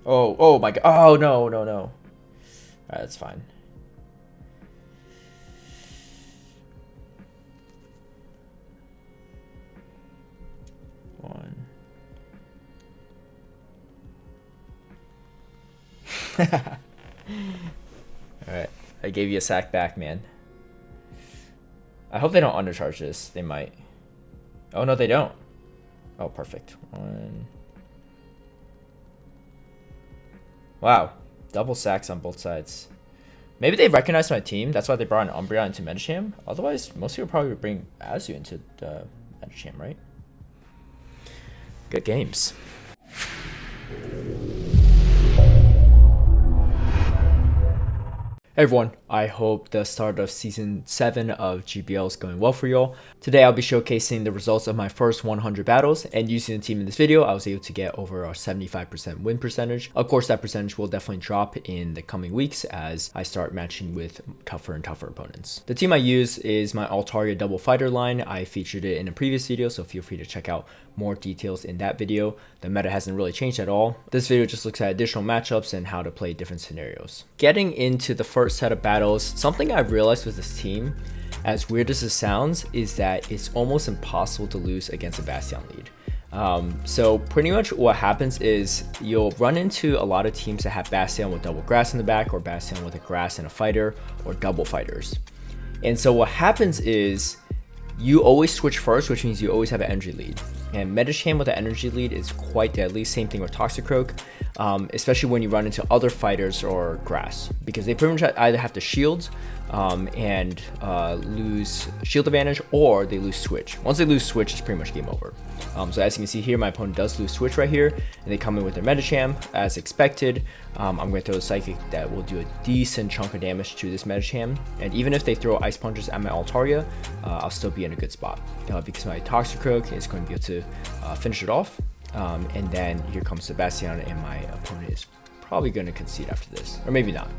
Oh my god. Oh, no. Alright, that's fine. One. Alright, I gave you a sack back, man. I hope they don't undercharge this. They might. Oh, no, they don't. Oh, perfect. One. Wow. Double sacks on both sides. Maybe they recognized my team. That's why they brought an Umbreon into Medicham. Otherwise, most people probably would bring Azu into Medicham, right? Good games. Hey everyone, I hope the start of Season 7 of GBL is going well for y'all. Today I'll be showcasing the results of my first 100 battles, and using the team in this video, I was able to get over a 75% win percentage. Of course, that percentage will definitely drop in the coming weeks as I start matching with tougher and tougher opponents. The team I use is my Altaria double fighter line. I featured it in a previous video, so feel free to check out more details in that video. The meta hasn't really changed at all. This video just looks at additional matchups and how to play different scenarios. Getting into the first set of battles, something I've realized with this team, as weird as it sounds, is that it's almost impossible to lose against a Bastiodon lead. So pretty much what happens is you'll run into a lot of teams that have Bastiodon with double grass in the back, or Bastiodon with a grass and a fighter, or double fighters. And so what happens is you always switch first, which means you always have an energy lead. And Medicham with an energy lead is quite deadly. Same thing with Toxicroak, especially when you run into other fighters or grass, because they pretty much either have to shield and lose shield advantage, or they lose switch. Once they lose switch, it's pretty much game over. So as you can see here, my opponent does lose switch right here, and they come in with their Medicham as expected. I'm going to throw a Psychic that will do a decent chunk of damage to this Medicham, and even if they throw Ice Punches at my Altaria, I'll still be in a good spot because my Toxicroak is going to be able to finish it off. And then here comes Sebastian, and my opponent is probably going to concede after this, or maybe not.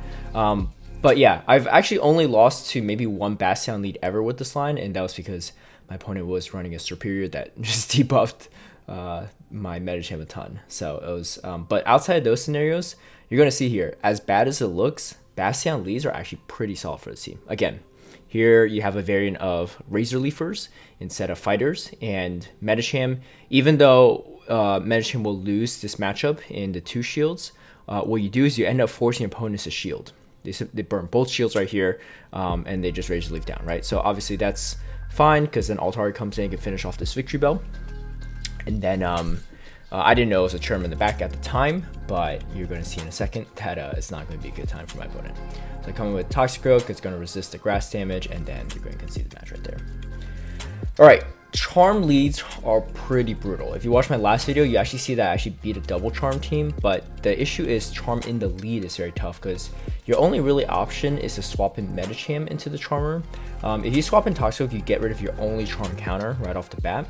But yeah, I've actually only lost to maybe one Bastiodon lead ever with this line, and that was because my opponent was running a Superior that just debuffed my Medicham a ton. So it was, but outside of those scenarios, you're going to see here, as bad as it looks, Bastiodon leads are actually pretty solid for the team. Again, here you have a variant of Razor Leafers instead of Fighters, and Medicham, even though Medicham will lose this matchup in the 2 shields, what you do is you end up forcing your opponents to shield. They burn both shields right here, and they just Razor Leaf down, right? So obviously that's fine, because then Altaria comes in and can finish off this Victory Bell. And then I didn't know it was a Charm in the back at the time, but you're going to see in a second that it's not going to be a good time for my opponent. So coming with Toxicroak, it's going to resist the grass damage, and then you're going to concede the match right there. Alright, Charm leads are pretty brutal. If you watch my last video, you actually see that I actually beat a double Charm team, but the issue is Charm in the lead is very tough, because your only really option is to swap in Medicham into the Charmer. If you swap in Toxicroak, you get rid of your only Charm counter right off the bat.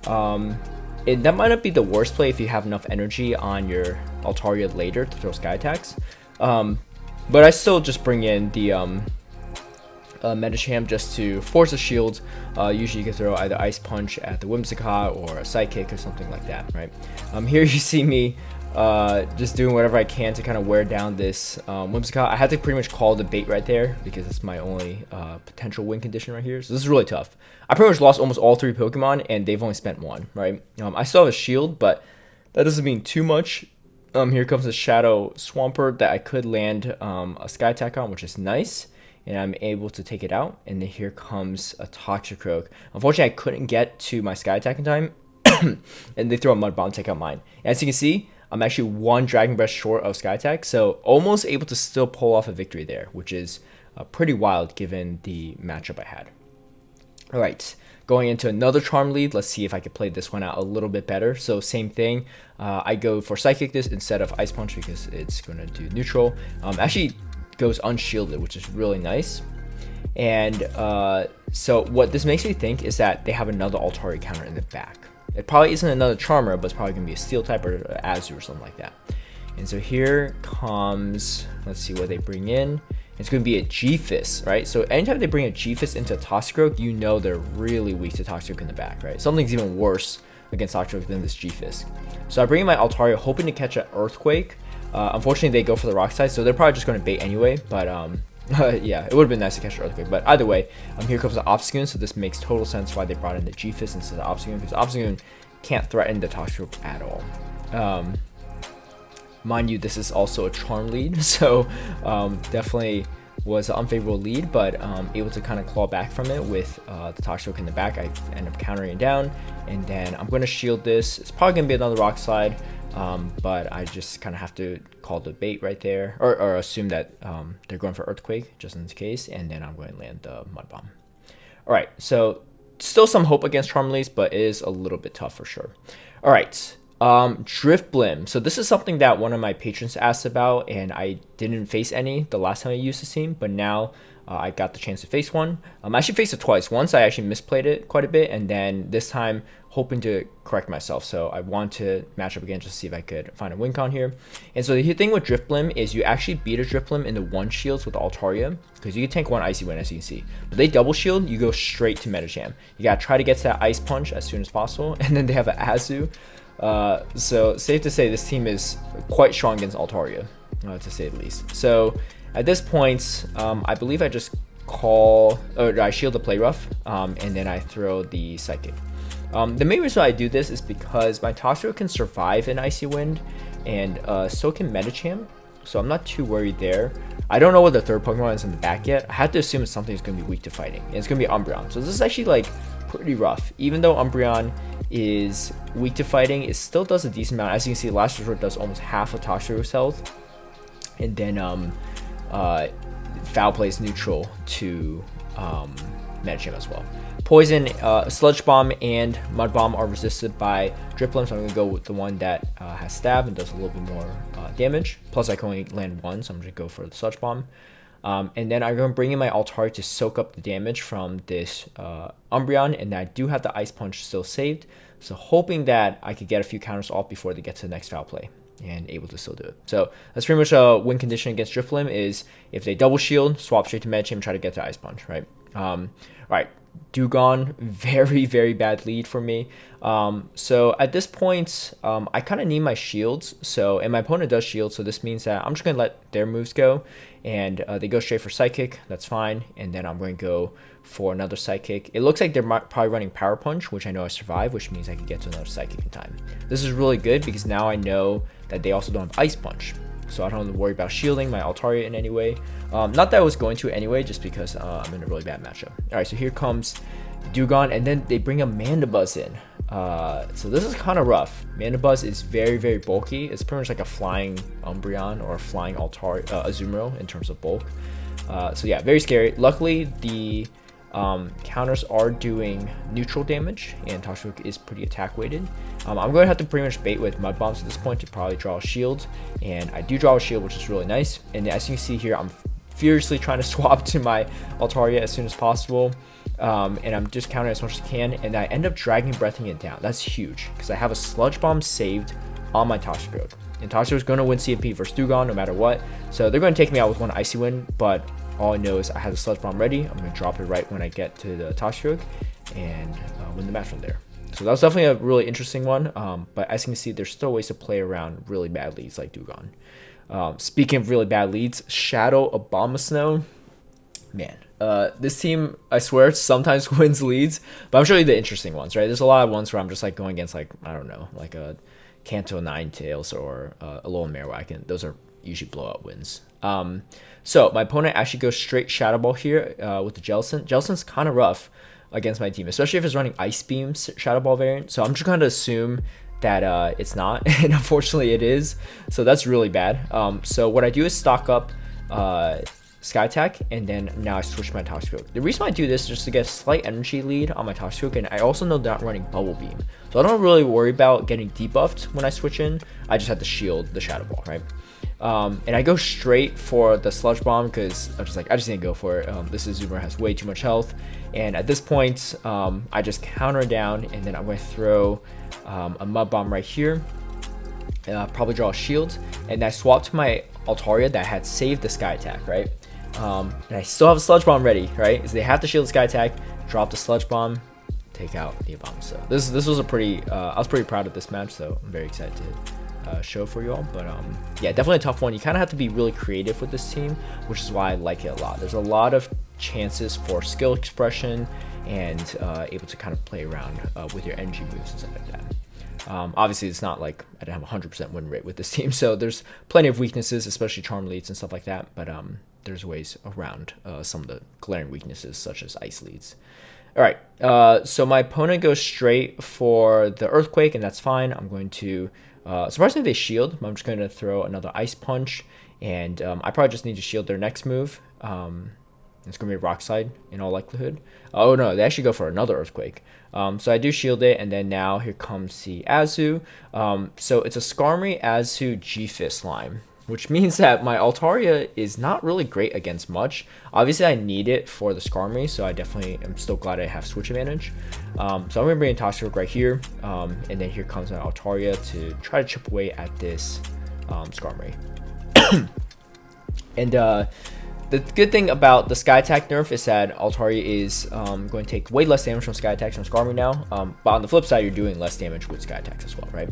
That might not be the worst play if you have enough energy on your Altaria later to throw Sky Attacks. But I still just bring in the Medicham just to force a shield. Usually you can throw either Ice Punch at the Whimsicott or a Psychic or something like that, right? Here you see me just doing whatever I can to kind of wear down this Whimsicott. I had to pretty much call the bait right there because it's my only potential win condition right here. So this is really tough. I pretty much lost almost all 3 Pokemon, and they've only spent 1, right? I still have a shield, but that doesn't mean too much. Here comes a Shadow Swampert that I could land a Sky Attack on, which is nice, and I'm able to take it out. And then here comes a Toxicroak. Unfortunately, I couldn't get to my Sky Attack in time, and they throw a Mud Bomb, take out mine. And as you can see, I'm actually 1 Dragon Breath short of Sky Attack, so almost able to still pull off a victory there, which is pretty wild given the matchup I had. Alright, going into another Charm lead, let's see if I can play this one out a little bit better. So same thing, I go for Psychic this instead of Ice Punch because it's going to do neutral. Actually goes unshielded, which is really nice. And so what this makes me think is that they have another Altaria counter in the back. It probably isn't another Charmer, but it's probably going to be a Steel type or Azu or something like that. And so here comes, let's see what they bring in. It's going to be a G-Fist, right? So anytime they bring a G-Fist into Toxicroak, you know they're really weak to Toxicroak in the back, right? Something's even worse against Toxicroak than this G-Fist. So I bring in my Altaria hoping to catch an Earthquake, Unfortunately, they go for the rock side, so they're probably just going to bait anyway. But yeah, it would have been nice to catch the Earthquake. But either way, here comes the Obstagoon, so this makes total sense why they brought in the G-Fist instead of Obstagoon, because Obstagoon can't threaten the Toxtricity at all. Mind you, this is also a Charm lead, so definitely was an unfavorable lead, but able to kind of claw back from it with the Toxtricity in the back. I end up countering it down, and then I'm going to shield this. It's probably going to be another rock slide, but I just kind of have to call the bait right there, or assume that they're going for Earthquake, just in this case, and then I'm going to land the Mud Bomb. Alright, so still some hope against Charm leads, but it is a little bit tough for sure. Alright, Drifblim. So this is something that one of my patrons asked about, and I didn't face any the last time I used this team, but now I got the chance to face one. I actually faced it twice. Once I actually misplayed it quite a bit, and then this time hoping to correct myself. So I want to match up again just to see if I could find a win con here. And so the thing with Drifblim is you actually beat a Drifblim in the one shields with Altaria, because you can tank one Icy Wind, as you can see. But they double shield, you go straight to Medicham. You gotta try to get to that Ice Punch as soon as possible, and then they have an Azu. So safe to say this team is quite strong against Altaria, to say the least. So at this point, I believe I just I shield the Play Rough, and then I throw the Psychic. The main reason I do this is because my Toxtricity can survive an Icy Wind, and so can Medicham, so I'm not too worried there. I don't know what the third Pokemon is in the back yet. I have to assume something is going to be weak to fighting, and it's going to be Umbreon. So this is actually like pretty rough. Even though Umbreon is weak to fighting, it still does a decent amount. As you can see, Last Resort does almost half of Toxtricity's health, and then Foul Play is neutral to Medicham as well. Poison, Sludge Bomb, and Mud Bomb are resisted by Drifblim, so I'm going to go with the one that has Stab and does a little bit more damage. Plus, I can only land one, so I'm going to go for the Sludge Bomb. And then I'm going to bring in my Altaria to soak up the damage from this Umbreon, and I do have the Ice Punch still saved, so hoping that I could get a few counters off before they get to the next Foul Play, and able to still do it. So that's pretty much a win condition against Drifblim, is if they double shield, swap straight to Medicham, try to get to Ice Punch, right? Right. Dewgong, very, very bad lead for me. So at this point, I kind of need my shields. So, and my opponent does shield, so this means that I'm just going to let their moves go, and they go straight for Psychic. That's fine. And then I'm going to go for another Psychic. It looks like they're probably running Power Punch, which I know I survive, which means I can get to another Psychic in time. This is really good because now I know that they also don't have Ice Punch, so I don't have to worry about shielding my Altaria in any way. Not that I was going to anyway, just because I'm in a really bad matchup. Alright, so here comes Dewgong, and then they bring a Mandibuzz in. So this is kind of rough. Mandibuzz is very, very bulky. It's pretty much like a flying Umbreon or a flying Azumarill in terms of bulk. So yeah, very scary. Luckily, the counters are doing neutral damage, and Toxtricity is pretty attack weighted. I'm going to have to pretty much bait with Mud Bombs at this point to probably draw a shield, and I do draw a shield, which is really nice. And as you can see here, I'm furiously trying to swap to my Altaria as soon as possible, and I'm just countering as much as I can, and I end up Dragon Breathing it down. That's huge because I have a Sludge Bomb saved on my Toxtricity, and Toxtricity is going to win CMP versus Dewgong no matter what, so they're going to take me out with one Icy Wind, but all I know is I have the Sludge Bomb ready. I'm going to drop it right when I get to the Toxtricity and win the match from there. So that was definitely a really interesting one, but as you can see, there's still ways to play around really bad leads like Dewgong. Speaking of really bad leads, Shadow Abomasnow. Man, this team, I swear, sometimes wins leads, but I'm showing you the interesting ones, right? There's a lot of ones where I'm just like going against, like, I don't know, like a Kanto Ninetales or Alolan Marowak, and those are usually blowout wins. So my opponent actually goes straight Shadow Ball here with the Jellicent. Jellicent's kind of rough against my team, especially if it's running Ice Beam Shadow Ball variant. So I'm just going to assume that it's not, and unfortunately it is. So that's really bad. So what I do is stock up Sky Attack, and then now I switch my Toxtricity. The reason why I do this is just to get a slight energy lead on my Toxtricity, and I also know they're not running Bubble Beam. So I don't really worry about getting debuffed when I switch in. I just have to shield the Shadow Ball, right? And I go straight for the Sludge Bomb because I just didn't go for it. This Azumarill has way too much health, and at this point, I just counter down, and then I'm going to throw a Mud Bomb right here. Probably draw a shield, and I swap to my Altaria that had saved the Sky Attack, right? And I still have a Sludge Bomb ready, right? So they have to shield the Sky Attack, drop the Sludge Bomb, take out the Abomasnow. So this was a pretty, I was pretty proud of this match, so I'm very excited to show for y'all. But yeah, definitely a tough one. You kind of have to be really creative with this team, which is why I like it a lot. There's a lot of chances for skill expression and able to kind of play around with your energy moves and stuff like that. Obviously, it's not like I don't have 100% win rate with this team, so there's plenty of weaknesses, especially charm leads and stuff like that. But there's ways around some of the glaring weaknesses, such as ice leads. All right, so my opponent goes straight for the Earthquake, and that's fine. I'm going to, surprisingly, they shield. I'm just going to throw another Ice Punch, and I probably just need to shield their next move. It's going to be a Rock Slide in all likelihood. Oh, no, they actually go for another Earthquake. So I do shield it, and then now here comes the Azu. So it's a Skarmory, Azu, G-Fist line, which means that my Altaria is not really great against much. Obviously, I need it for the Skarmory, so I definitely am still glad I have switch advantage. So I'm going to bring in Toxic right here, and then here comes my Altaria to try to chip away at this Skarmory. And the good thing about the Sky Attack nerf is that Altaria is going to take way less damage from Sky Attacks from Skarmory now. But on the flip side, you're doing less damage with Sky Attacks as well, right?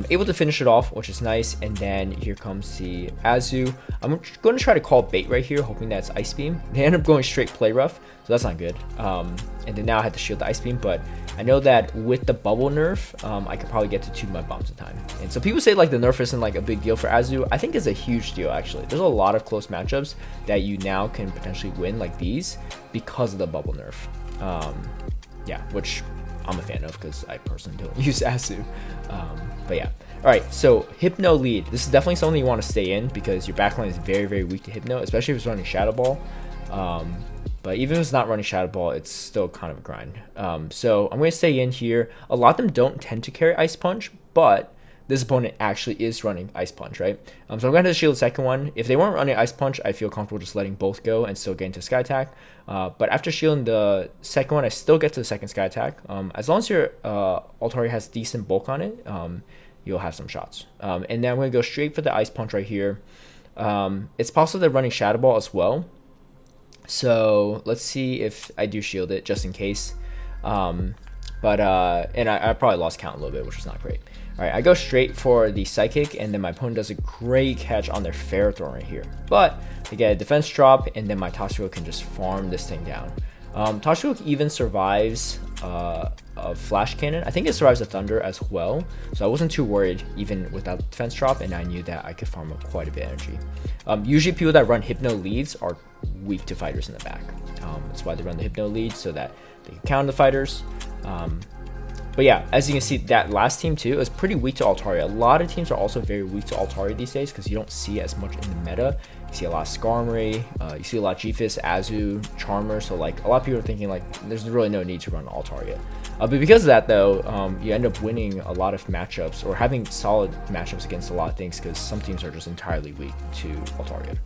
Able to finish it off, which is nice. And then here comes the Azu. I'm going to try to call bait right here, hoping that's Ice Beam. They end up going straight Play Rough, so that's not good. And then now I have to shield the Ice Beam, but I know that with the Bubble nerf, I could probably get to 2 Mud Bombs a time. And so people say like the nerf isn't like a big deal for Azu. I think it's a huge deal actually. There's a lot of close matchups that you now can potentially win like these because of the Bubble nerf. Yeah, which I'm a fan of because I personally don't use Azu. But yeah. Alright, so Hypno lead. This is definitely something you want to stay in because your backline is very, very weak to Hypno, especially if it's running Shadow Ball. But even if it's not running Shadow Ball, it's still kind of a grind. So I'm going to stay in here. A lot of them don't tend to carry Ice Punch, but this opponent actually is running Ice Punch, right? So I'm going to shield the second one. If they weren't running Ice Punch, I feel comfortable just letting both go and still get into Sky Attack. But after shielding the second one, I still get to the second Sky Attack. As long as your Altaria has decent bulk on it, you'll have some shots. And then I'm going to go straight for the Ice Punch right here. It's possible they're running Shadow Ball as well. So let's see if I do shield it just in case. And I probably lost count a little bit, which is not great. All right, I go straight for the Psychic, and then my opponent does a great catch on their Ferrothorn right here. But they get a defense drop, and then my Toxicroak can just farm this thing down. Toxicroak even survives a Flash Cannon. I think it survives a Thunder as well. So I wasn't too worried even without the defense drop, and I knew that I could farm up quite a bit of energy. Usually people that run Hypno leads are weak to fighters in the back. That's why they run the Hypno lead, so that they can counter the fighters. But yeah, as you can see, that last team too is pretty weak to Altaria. A lot of teams are also very weak to Altaria these days because you don't see as much in the meta. You see a lot of Skarmory, you see a lot of G-Fist, Azu, Charmer. So like a lot of people are thinking like there's really no need to run Altaria. But because of that though, you end up winning a lot of matchups or having solid matchups against a lot of things because some teams are just entirely weak to Altaria.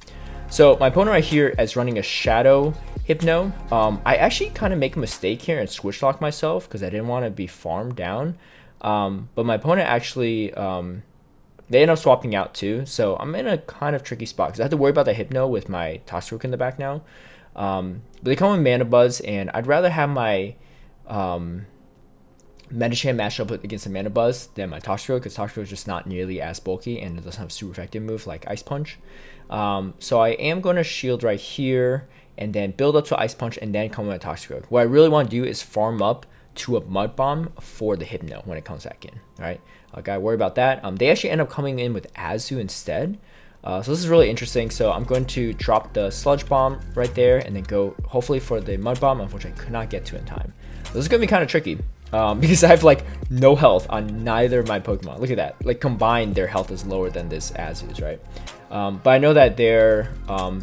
So my opponent right here is running a Shadow Hypno. I actually kind of make a mistake here and switch lock myself because I didn't want to be farmed down. But my opponent actually, they end up swapping out too. So I'm in a kind of tricky spot because I have to worry about the Hypno with my Toxicroak in the back now. But they come with Mandibuzz, and I'd rather have my Medicham matched up against a Mandibuzz than my Toxicroak because Toxicroak is just not nearly as bulky and it doesn't have a super effective move like Ice Punch. So I am going to shield right here and then build up to Ice Punch and then come with a Toxicroak. What I really want to do is farm up to a Mud Bomb for the Hypno when it comes back in. All right, gotta worry about that. They actually end up coming in with Azu instead. So this is really interesting. So I'm going to drop the Sludge Bomb right there and then go hopefully for the Mud Bomb, which I could not get to in time. This is going to be kind of tricky because I have like no health on neither of my Pokemon. Look at that. Like combined, their health is lower than this Azu's, right? But I know that their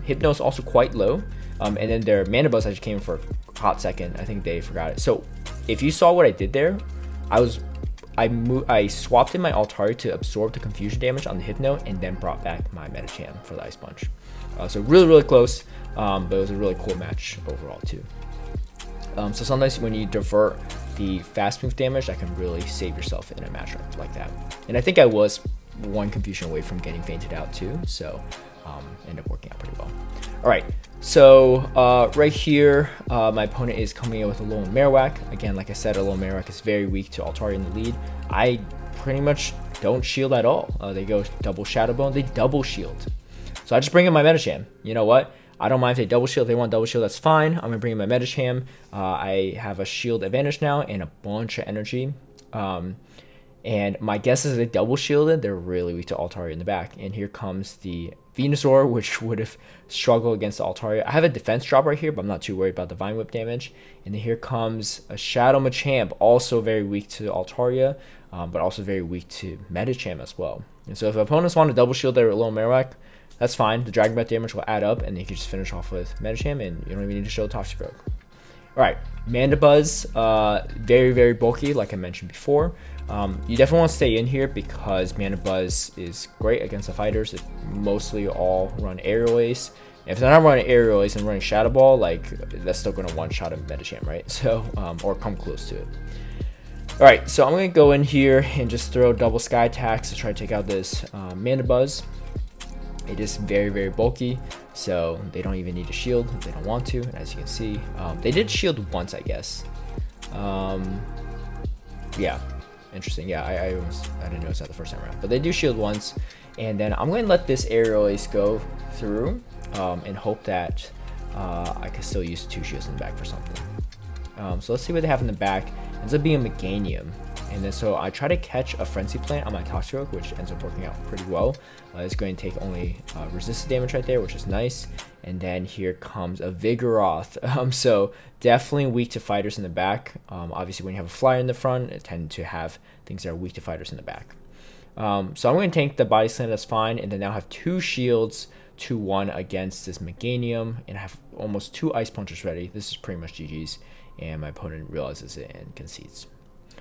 Hypno is also quite low. And then their Mandibuzz actually came for a hot second. I think they forgot it. So if you saw what I did there, I swapped in my Altaria to absorb the confusion damage on the Hypno and then brought back my Medicham for the Ice Punch. So really, really close, but it was a really cool match overall too. So sometimes when you divert the fast move damage, that can really save yourself in a matchup like that. And I think I was one confusion away from getting fainted out too, so ended up working out pretty well. All right, so right here, my opponent is coming in with Alolan Marowak. Again, like I said, Alolan Marowak is very weak to Altaria in the lead. I pretty much don't shield at all. They go double Shadow Bone, they double shield. So I just bring in my Medicham. You know what? I don't mind if they double shield. If they want double shield, that's fine. I'm gonna bring in my Medicham. I have a shield advantage now and a bunch of energy. And my guess is they double shielded. They're really weak to Altaria in the back. And here comes the Venusaur, which would have struggled against the Altaria. I have a defense drop right here, but I'm not too worried about the Vine Whip damage. And then here comes a Shadow Machamp, also very weak to Altaria, but also very weak to Medicham as well. And so if opponents want to double shield their Alolan Marowak, that's fine. The Dragon Breath damage will add up, and you can just finish off with Medicham, and you don't even need to show Toxicroak. Alright, Mandibuzz, very, very bulky, like I mentioned before. You definitely want to stay in here because Mandibuzz is great against the fighters. It mostly all run Aerial Ace. If they're not running Aerial Ace and running Shadow Ball, like, that's still going to one-shot a Medicham, right? So, or come close to it. Alright, so I'm going to go in here and just throw double Sky Attacks to try to take out this Mandibuzz. It is very, very bulky, so they don't even need to shield. They don't want to, as you can see. They did shield once, I guess. Yeah, interesting. Yeah, I didn't notice that the first time around. But they do shield once, and then I'm going to let this Aerial Ace go through and hope that I can still use 2 shields in the back for something. So let's see what they have in the back. It ends up being a Meganium. And then so I try to catch a Frenzy Plant on my Toxicroak, which ends up working out pretty well. It's going to take only resisted damage right there, which is nice. And then here comes a Vigoroth. So definitely weak to fighters in the back. Obviously when you have a Flyer in the front, it tends to have things that are weak to fighters in the back. So I'm going to tank the Body Slam, that's fine. And then now have 2 shields, 2-1 against this Meganium. And I have almost 2 Ice Punches ready. This is pretty much GG's. And my opponent realizes it and concedes.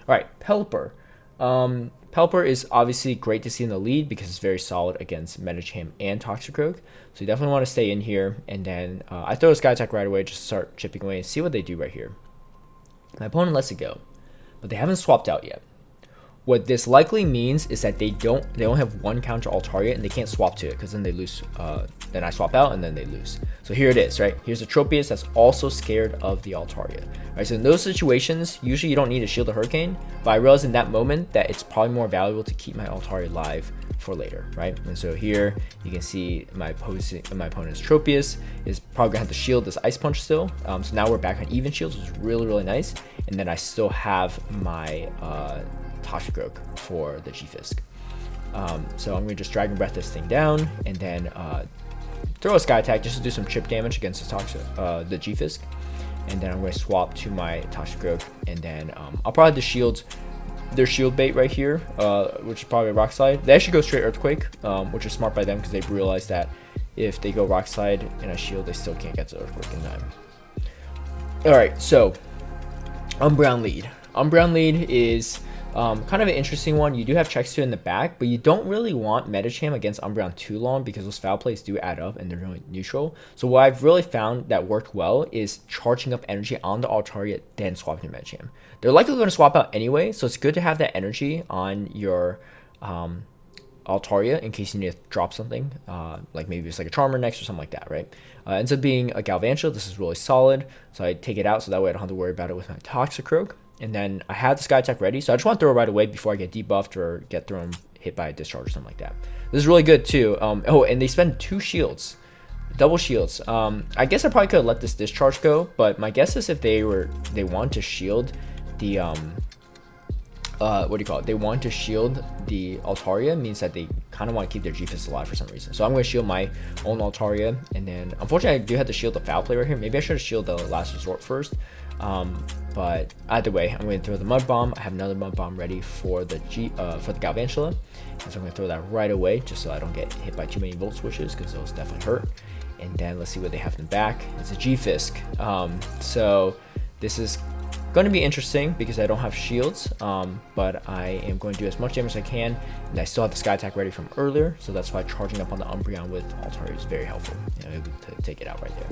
Alright, Pelipper. Pelipper is obviously great to see in the lead because it's very solid against Medicham and Toxicroak. So you definitely want to stay in here. And then I throw a Sky Attack right away, just start chipping away and see what they do right here. My opponent lets it go, but they haven't swapped out yet. What this likely means is that they only have 1 counter Altaria and they can't swap to it because then they lose. Then I swap out and then they lose. So here it is, right? Here's a Tropius that's also scared of the Altaria. Right, so in those situations, usually you don't need to shield a Hurricane, but I realized in that moment that it's probably more valuable to keep my Altaria alive for later, right? And so here you can see my opponent's Tropius is probably gonna have to shield this Ice Punch still. So now we're back on even shields, which is really, really nice. And then I still have my Toxicroak for the G-Fisk. So I'm going to just Dragon Breath this thing down and then throw a Sky Attack just to do some chip damage against the G-Fisk. And then I'm going to swap to my Toxicroak, and then I'll probably have the shield, their shield bait right here, which is probably Rock Slide. They actually go straight Earthquake, which is smart by them because they've realized that if they go Rock Slide and a shield, they still can't get to Earthquake in time. Alright, so Umbreon lead. Umbreon lead is kind of an interesting one. You do have Checks 2 in the back, but you don't really want Medicham against Umbreon too long because those foul plays do add up and they're really neutral. So what I've really found that worked well is charging up energy on the Altaria, then swapping to Medicham. They're likely going to swap out anyway, so it's good to have that energy on your Altaria in case you need to drop something, like maybe it's like a Charmer next or something like that, right? Ends up being a Galvantula. This is really solid, so I take it out so that way I don't have to worry about it with my Toxicroak. And then I have the Sky Attack ready, so I just want to throw it right away before I get debuffed or get hit by a Discharge or something like that. This is really good too. Oh, and they spend 2 shields, double shields. I guess I probably could have let this Discharge go, but my guess is if they want to shield the what do you call it? They want to shield the Altaria, means that they kind of want to keep their G-Fisk alive for some reason. So I'm going to shield my own Altaria, and then unfortunately I do have to shield the foul play right here. Maybe I should have shielded the Last Resort first. But either way, I'm going to throw the Mud Bomb. I have another Mud Bomb ready for the Galvantula, and so I'm going to throw that right away just so I don't get hit by too many Volt Switches because those definitely hurt. And then let's see what they have in the back. It's a G-Fisk. So this is going to be interesting because I don't have shields, but I am going to do as much damage as I can, and I still have the Sky Attack ready from earlier, so that's why charging up on the Umbreon with Altaria is very helpful. Able to take it out right there.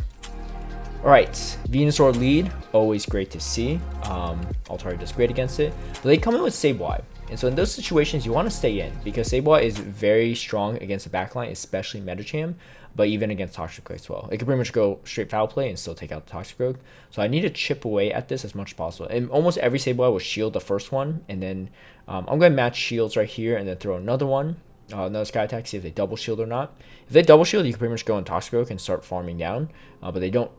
Alright, Venusaur lead, always great to see. Altaria does great against it, but they come in with Sableye. And so in those situations, you want to stay in because Sableye is very strong against the backline, especially Medicham, but even against Toxicroak as well. It can pretty much go straight foul play and still take out the Toxicroak. So I need to chip away at this as much as possible. And almost every Sableye will shield the first one, and then I'm going to match shields right here and then throw another one. Another Sky Attack, see if they double shield or not. If they double shield, you can pretty much go on Toxicroak and start farming down. But they don't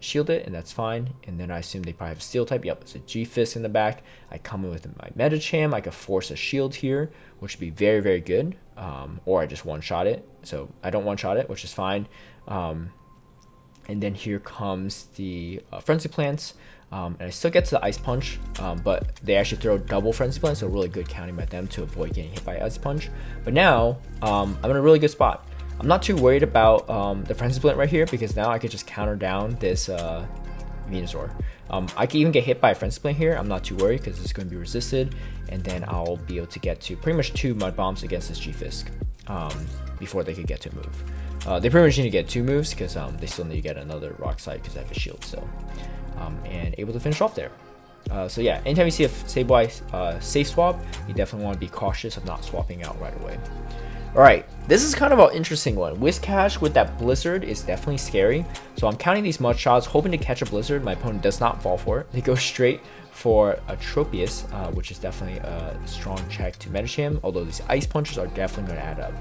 shield it, and that's fine. And then I assume they probably have a Steel type. Yep, it's a G-Fist in the back. I come in with my Medicham. I could force a shield here, which would be very, very good. Or I just one-shot it. So I don't one-shot it, which is fine. And then here comes the Frenzy Plants. And I still get to the Ice Punch, but they actually throw double Frenzy Plants, so really good counting by them to avoid getting hit by Ice Punch. But now, I'm in a really good spot. I'm not too worried about the Frenzy Plant right here, because now I could just counter down this Venusaur. I can even get hit by a Frenzy Plant here. I'm not too worried, because it's going to be resisted, and then I'll be able to get to pretty much 2 Mud Bombs against this G-Fisk before they could get to a move. They pretty much need to get 2 moves, because they still need to get another Rock Slide, because I have a shield still. And able to finish off there. So yeah, anytime you see a Sableye safe swap, you definitely want to be cautious of not swapping out right away. Alright, this is kind of an interesting one. Whiscash with that Blizzard is definitely scary. So I'm counting these mud shots, hoping to catch a Blizzard. My opponent does not fall for it. They go straight for a Tropius, which is definitely a strong check to Medicham, although these Ice Punches are definitely going to add up.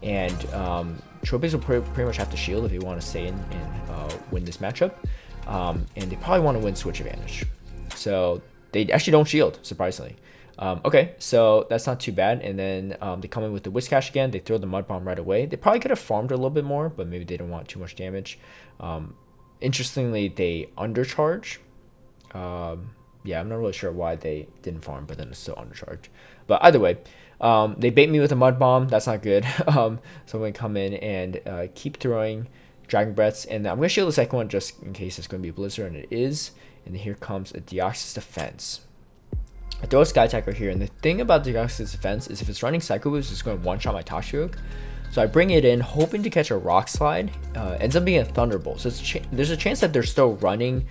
And Tropius will pretty much have to shield if they want to stay in and win this matchup. And they probably want to win switch advantage. So they actually don't shield, surprisingly. Okay, so that's not too bad. And then they come in with the Whiscash again. They throw the Mud Bomb right away. They probably could have farmed a little bit more, but maybe they didn't want too much damage. Interestingly, they undercharge. Yeah, I'm not really sure why they didn't farm, but then it's still undercharged. But either way, they bait me with a Mud Bomb. That's not good. So I'm going to come in and keep throwing Dragon Breaths, and I'm going to shield the second one just in case it's going to be a Blizzard, and it is. And here comes a Deoxys Defense. I throw a Sky Attack right here, and the thing about Deoxys Defense is if it's running Psycho Boost, it's going to one-shot my Toxicroak. So I bring it in, hoping to catch a Rock Slide. Ends up being a Thunderbolt, so there's a chance that they're still running.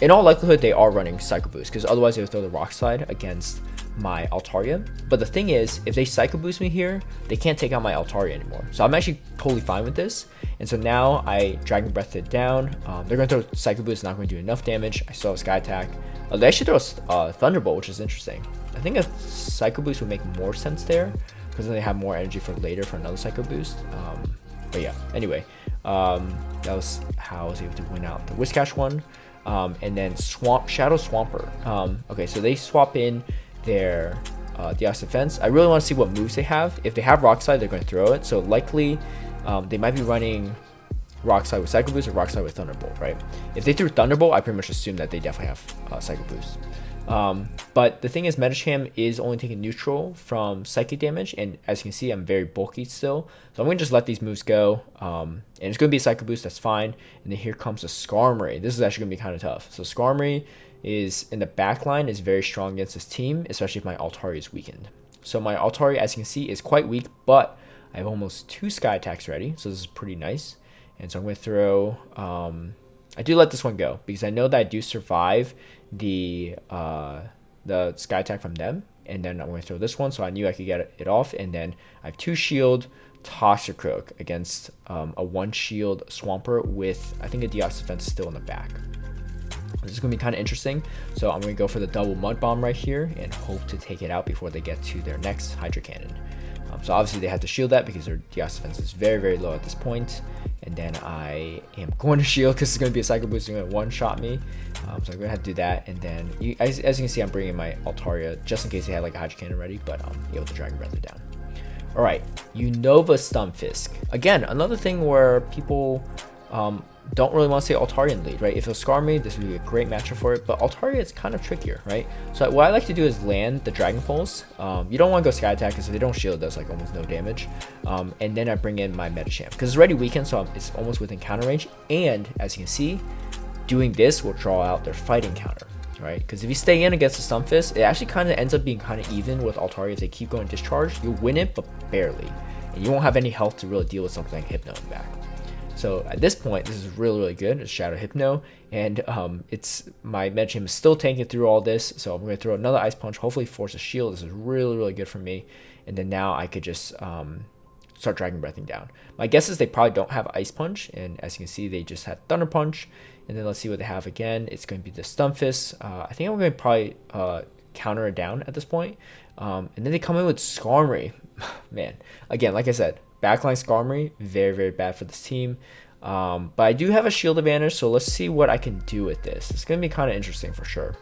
In all likelihood, they are running Psycho Boost, because otherwise they would throw the Rock Slide against my Altaria. But the thing is, if they Psycho Boost me here, they can't take out my Altaria anymore. So I'm actually totally fine with this. And so now I Dragon Breath it down. They're going to throw Psycho Boost, not going to do enough damage. I still have a Sky Attack. They actually throw a Thunderbolt, which is interesting. I think a Psycho Boost would make more sense there, because then they have more energy for later for another Psycho Boost. But yeah, anyway, that was how I was able to win out the Whiscash one. And then Shadow Swampert. Okay, so they swap in their Deoxys Defense. I really want to see what moves they have. If they have Rock Slide, they're going to throw it. So likely they might be running Rock Slide with Psycho Boost or Rock Slide with Thunderbolt, right? If they threw Thunderbolt, I pretty much assume that they definitely have Psycho Boost. But the thing is, Medicham is only taking neutral from psychic damage, and as you can see, I'm very bulky still. So I'm going to just let these moves go, and it's going to be a Psycho Boost, that's fine. And then here comes a Skarmory. This is actually going to be kind of tough. So Skarmory is in the back line, is very strong against this team, especially if my Altaria is weakened. So my Altaria, as you can see, is quite weak, but I have almost 2 Sky Attacks ready, so this is pretty nice. And so I'm going to throw... I do let this one go, because I know that I do survive the Sky Attack from them. And then I'm going to throw this one, so I knew I could get it off. And then I have 2 shield Toxicroak against a 1 shield Swampert with, I think, a Deoxys Defense still in the back. This is going to be kind of interesting. So I'm going to go for the double Mud Bomb right here and hope to take it out before they get to their next Hydro Cannon. So obviously they have to shield that because their Deoxys Defense is very, very low at this point. And then I am going to shield because it's going to be a Psycho Boost. It's going to one-shot me. So I'm going to have to do that. And then, as you can see, I'm bringing my Altaria just in case they had like a Hydro Cannon ready. But I'm able to Dragon Breath it down. Alright, Unova Stunfisk. Again, another thing where people don't really want to say Altaria in lead, right? If it was Skarmory, this would be a great matchup for it, but Altaria is kind of trickier, right? So what I like to do is land the Dragon Pulse. You don't want to go Sky Attack because if they don't shield, it does like almost no damage. And then I bring in my Medicham because it's already weakened, so it's almost within counter range. And as you can see, doing this will draw out their fighting counter, right? Because if you stay in against the Stunfisk, it actually kind of ends up being kind of even with Altaria. If they keep going Discharge, you'll win it, but barely. And you won't have any health to really deal with something like Hypno in the back. So at this point, this is really good. It's Shadow Hypno, and it's my Medicham is still tanking through all this. So I'm going to throw another Ice Punch, hopefully force a shield. This is really good for me. And then now I could just start Dragon Breathing down. My guess is they probably don't have Ice Punch, and as you can see, they just had Thunder Punch. And then let's see what they have again. It's going to be the Stunfisk. I think I'm going to probably counter it down at this point. And then they come in with Skarmory. Man, again, like I said, backline Skarmory, very bad for this team. But I do have a shield advantage, so let's see what I can do with this. It's going to be kind of interesting for sure.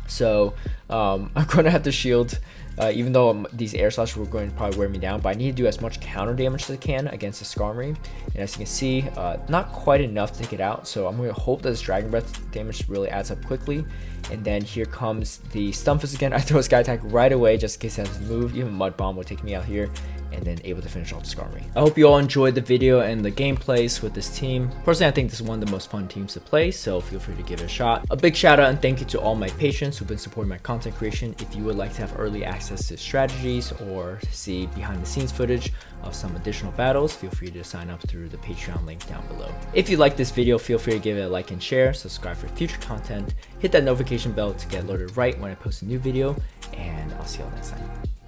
So I'm going to have to shield, even though these air slash were going to probably wear me down, but I need to do as much counter damage as I can against the Skarmory. And as you can see, not quite enough to take it out. So I'm going to hope that this Dragon Breath damage really adds up quickly. And then here comes the Stunfisk again. I throw a Sky Attack right away just in case it has to move. Even Mud Bomb will take me out here, and then able to finish off the Skarmory. I hope you all enjoyed the video and the gameplays with this team. Personally, I think this is one of the most fun teams to play, so feel free to give it a shot. A big shout out and thank you to all my patrons who've been supporting my content creation. If you would like to have early access to strategies or see behind the scenes footage of some additional battles, feel free to sign up through the Patreon link down below. If you like this video, feel free to give it a like and share, subscribe for future content, hit that notification bell to get alerted right when I post a new video, and I'll see you all next time.